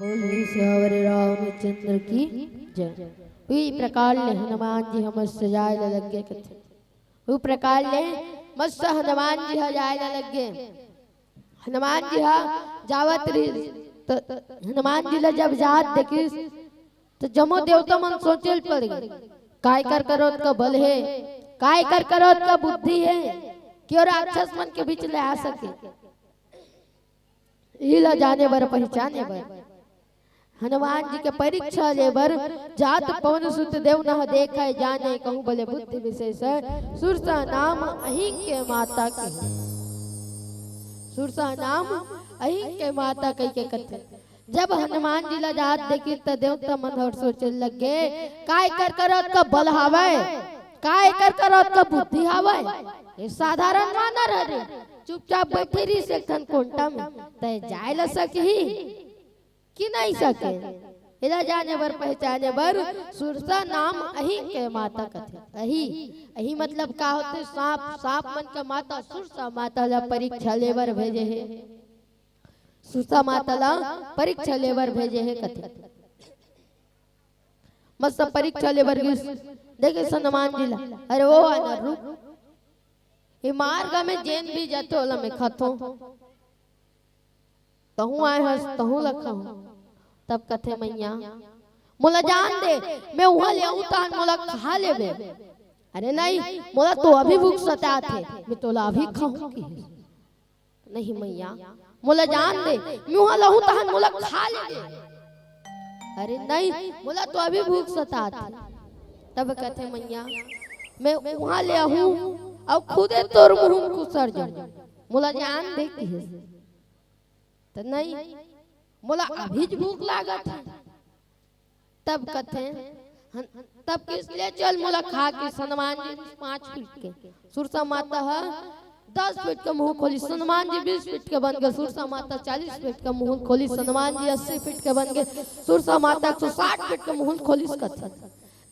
बोलिए सियावर रामचंद्र की जय। उई प्रकार ले हनुमान जी हम सजाए लगे कथे। उ प्रकार ले मस्त हनुमान जी जाए लगे। हनुमान जी जावत रही तो हनुमान जी ला जब जात देखी तो जमो देवता मन सोचल पड़ गए काय कर करोत का बल है, काय कर करोत का बुद्धि है कि और राक्षस मन के बीच ले आ सके। हिला जाने बर पहचाने बर हनुमान जी के परीक्षा ले बर जात पवन सुत देव न देखा जाने कहूँ बोले बुद्धि विशेष सुरसा नाम अहि के माता के। सुरसा नाम अहि के माता कही के कथे। जब हनुमान जी ला जात देखी तो देवता मन और सोचे लगे काय कर करत का बल हावे, काय कर करत का बुद्धि हावे। ये साधारण मानर हरे चुपचाप बैठी रही से खन कोंटा में तय जाय ल सकी कि नहीं सके। इला जाने बर पहचाने बर सुरसा नाम अहि के माता कथे। अहि अहि मतलब का होते सांप, सांप मन का माता सुरसा माता ला परीक्षा लेबर भेजे है। सुरसा माता ला परीक्षा लेबर भेजे है कथे। मस्त परीक्षा लेबर देखे हनुमान जी ला अरे वो आनर रूप ये मार्ग में जेन भी जाते होला में खतो तहु आए हस तहु लखा तब कथे मैया मोला जान दे मैं वहां ले आऊं तान मोला खा लेबे। अरे नहीं मोला तो अभी भूख सता थे मैं तोला अभी खाऊंगी। नहीं मैया मोला जान दे मैं वहां लाऊं तान मोला खा लेबे। अरे नहीं मोला तो अभी भूख सता थे। तब कथे मैया मैं वहां ले आऊं और खुदे तोर मुंह को सर जाऊं मोला जान दे की तो नहीं मोला अभी भूख लागत है। तब कथे तब किस ले चल मोला खा के। हनुमान जी 5 फीट के सुरसा माता 10 फीट का मुंह खोली। हनुमान जी 20 फीट के बन गए। सुरसा माता 40 फीट का मुंह खोली। हनुमान जी 80 फीट के बन गए। सुरसा माता 160 फीट का मुंह खोली कथे।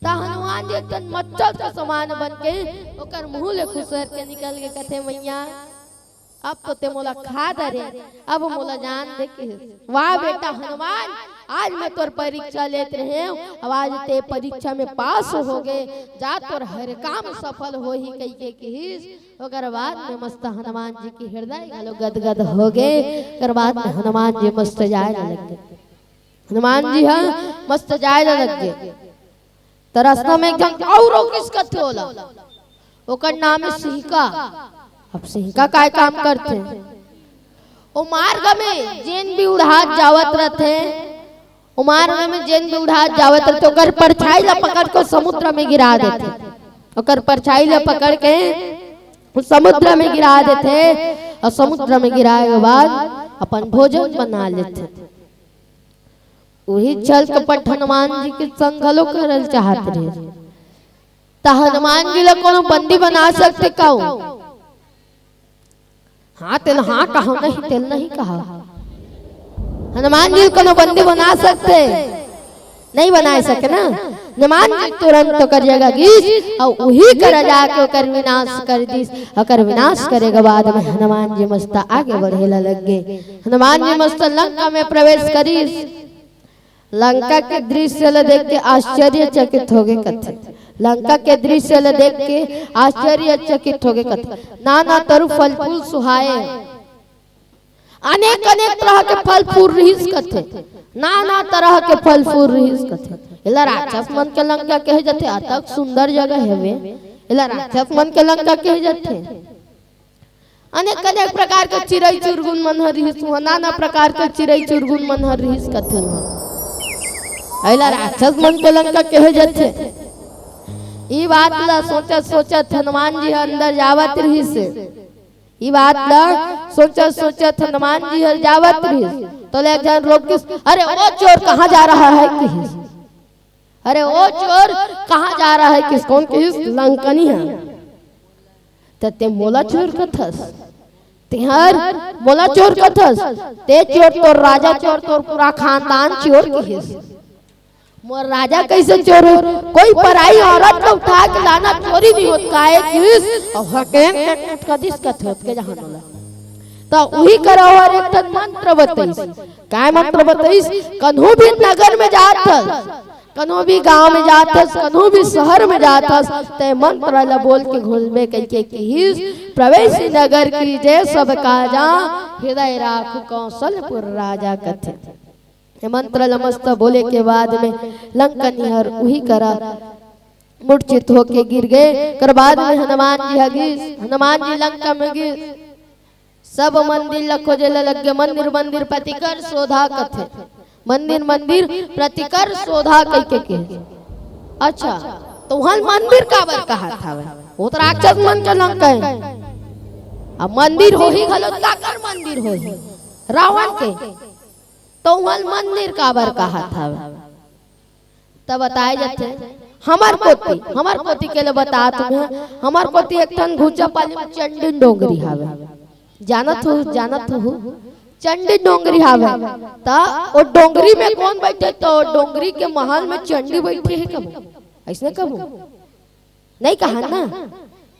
ता हनुमान जी एकदम मच्छर का समान बन के ओकर मुंह ले खुसर के निकल के कथे मैया अब तो ते मोला खा दरे अब मोला जान दे के। वाह बेटा हनुमान आज मैं तोर परीक्षा लेते रहे अब आज ते परीक्षा में पास हो गए जा तोर हर काम सफल हो ही कही के किस। ओकर बाद में मस्त हनुमान जी की हृदय गलो गदगद हो गए। ओकर बाद में हनुमान जी मस्त जाए लग गए। हनुमान जी मस्त जाए लग गए तो रास्ता में एकदम और किस कथे होला ओकर नाम है सिंहका। अब सिंहका काय काम करते ओ मार्ग में जेन भी उड़ात जावत रहते ओ मार्ग में जेन भी उड़ात जावत रहते ओकर परछाई ला पकड़ के समुद्र में गिरा देते। ओकर परछाई ला पकड़ के समुद्र में गिरा देते और समुद्र में गिराए के बाद अपन भोजन बना लेते। वही चल कपट हनुमान जी के संगलो करल चाहत रहे ता हनुमान जी ला कोनो बंदी बना सकते काऊ। हाँ तेल हाँ कहा नहीं तेल नहीं कहा। हनुमान जी को बंदी बना सकते नहीं बना सके ना। हनुमान जी तुरंत तो कर जाएगा गीस और वही कर जाके कर विनाश कर दीस। अकर विनाश करेगा बाद में हनुमान जी मस्त आगे बढ़ेला लग गए। हनुमान जी मस्त लंका में प्रवेश करीस। लंका के दृश्य देख के आश्चर्यचकित हो गए कथे। लंका के दृश्य देख के आश्चर्यचकित हो गए कथे। नाना तरु फल फूल सुहाए अनेक अनेक तरह के फल फूल रहीस कथे। नाना तरह के फल फूल रहीस कथे। इला राक्षस मन के लंका कहे जाते अतक सुंदर जगह है इला राक्षस मन के लंका कहे जाते। अनेक अनेक प्रकार के चिड़ै चुरगुन मन रहीस नाना प्रकार के चिड़ै चुरगुन मन रहीस कथे। इला राक्षस मन के लंका कहे जाते। ई बात ला सोचत सोचत हनुमान जी अंदर जावत रही से। ई बात ला सोचत सोचत हनुमान जी जावत रही तो ले जन रोक किस अरे वो चोर कहाँ जा रहा है किस। अरे वो चोर कहाँ जा रहा है किस कौन किस लंकनी है ते मोला चोर कथस तिहर मोला चोर कथस ते चोर तोर राजा चोर तोर पूरा खानदान चोर किस। मोर राजा कैसे चोर हो कोई पराई औरत को उठा के लाना चोरी नहीं होता है किस और हके उठ का दिस कथे होत के जहां होला तो वही करा और एक तन मंत्र बताइस। काय मंत्र बताइस? कन्हू भी नगर में जात हस, कन्हू भी गांव में जात हस, कन्हू भी शहर में जात हस, ते मंत्र ला बोल के घुलबे कइके कहिस प्रवेश नगर की जय सब काजा, हृदय राखु कौशलपुर राजा कथे। ये मंत्र ला मस्त बोले के बाद में लंकनिहर वही करा मूर्छित होके गिर गए। कर बाद में हनुमान जी हगिस, हनुमान जी लंका में गिर, सब मंदिर ला खोजे लग गए। मंदिर मंदिर प्रतिकर शोधा कथे, मंदिर मंदिर प्रतिकर शोधा कइके के। अच्छा तो वहां मंदिर काबर कहा था? वो तो राक्षस मन के लंका है। अब मंदिर हो ही घलो ताकर मंदिर हो ही रावण के, तो वहां मंदिर काबर कहा था? तब बताए जाते हमार कोती के लिए बता तुम्हें। हमार कोती एक टन घुचा पाली में चंडी डोंगरी हावे, जानत हो चंडी डोंगरी हावे। ता वो डोंगरी में कौन बैठे? तो डोंगरी के महल में चंडी बैठे है। कब ऐसने कब नहीं कहा ना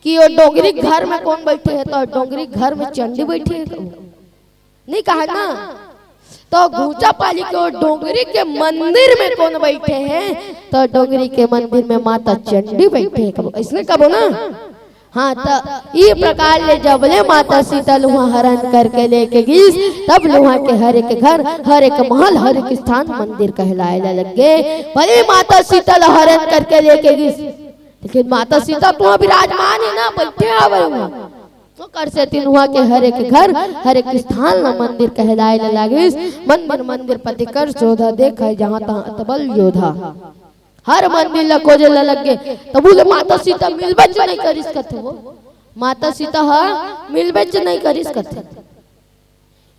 कि वो डोंगरी घर में कौन बैठे है? तो डोंगरी घर में चंडी बैठे है। नहीं कहा ना। तो घूचा पाली के डोंगरी के मंदिर में कौन बैठे हैं? तो डोंगरी के मंदिर में माता चंडी बैठे हैं। इसने कबो ना। हाँ तो ये प्रकार ले जबले माता सीता लुहा हरण करके लेके गई, तब लुहा के हर एक घर, हर एक महल, हर एक स्थान मंदिर कहलाए लग गए। भले माता सीता ला हरण करके लेके गई, लेकिन माता सीता तो विराजमान है ना, बैठे आवे तो कर से तीन हुआ के हर एक घर, हर एक स्थान ना मंदिर कहलाए लगिस। मंदिर मंदिर प्रतिकर शोधा देखा जहाँ तहाँ तबल योधा, हर मंदिर ला खोजे लग गए। तब बोले माता सीता मिलबे नहीं करिस कथे। वो माता सीता मिलबे नहीं करिस कथे,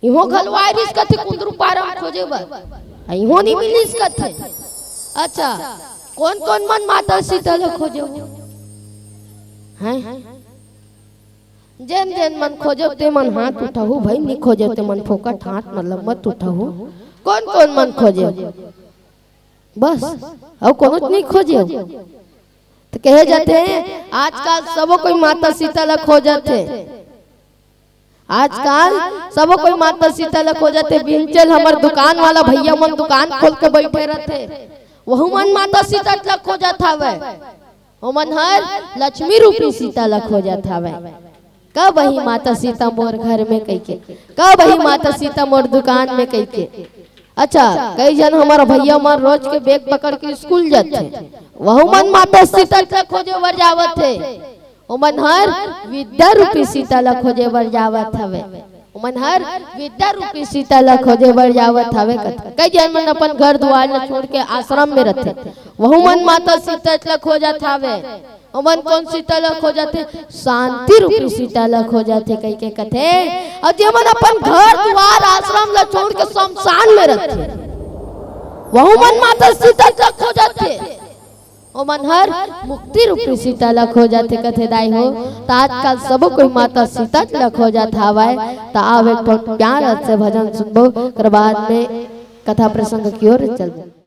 इहो घलवारिस कथे कुंदरू पारम खोजे बर, इहो नहीं मिलिस कथे। अच्छा कौन कौन मन माता सीता ला खोजे हैं? जेन जेन मन खोजो ते मन हाथ उठाऊ भाई, नहीं खोजो ते मन फोकट हाथ मतलब मत उठाऊ। कौन कौन मन खोजे? बस और कोनो नहीं खोजे। तो कहे जाते हैं आजकल सबो कोई माता सीता ला खोजते, आजकल सबो कोई माता सीता ला खोजते। बिंचल हमर दुकान वाला भैया मन दुकान खोल के बैठे रहते, वहु मन माता सीता ला खोजत हवे। ओ मन हर लक्ष्मी रूपी सीता ला खोजत हवे। कब वही माता सीता मोर घर में कइके, कब वही माता सीता मोर दुकान में कइके। अच्छा कई जन हमारा भैया मन रोज के बैग पकड़ के स्कूल जाते, वहु मन माता सीता ला खोजे बर जावत है। ओ मन हर विद्या रूपी सीता ला खोजे बर जावत हवे, ओ मन हर विद्या रूपी सीता ला खोजे बर जावत हवे। कई जन मन अपन घर द्वार ला छोड़ के आश्रम में रहते, वहु मन माता सीता ला खोजत हवे। मन कौन सीता ला खोजते? शांति रूपी सीता ला खोजते कई के कथे। और जे मन अपन घर द्वार आश्रम ला छोड़ के शमशान में रहते, वहु मन माता सीता ला खोजते। ओ मन हर मुक्ति रूपी सीता ला खोजते कथे दाई हो। तो आजकल सब कोई माता सीता ला खोजत हवाए। तो आवे तो प्यार से भजन सुनबो, कर बाद में कथा प्रसंग की ओर चलबो।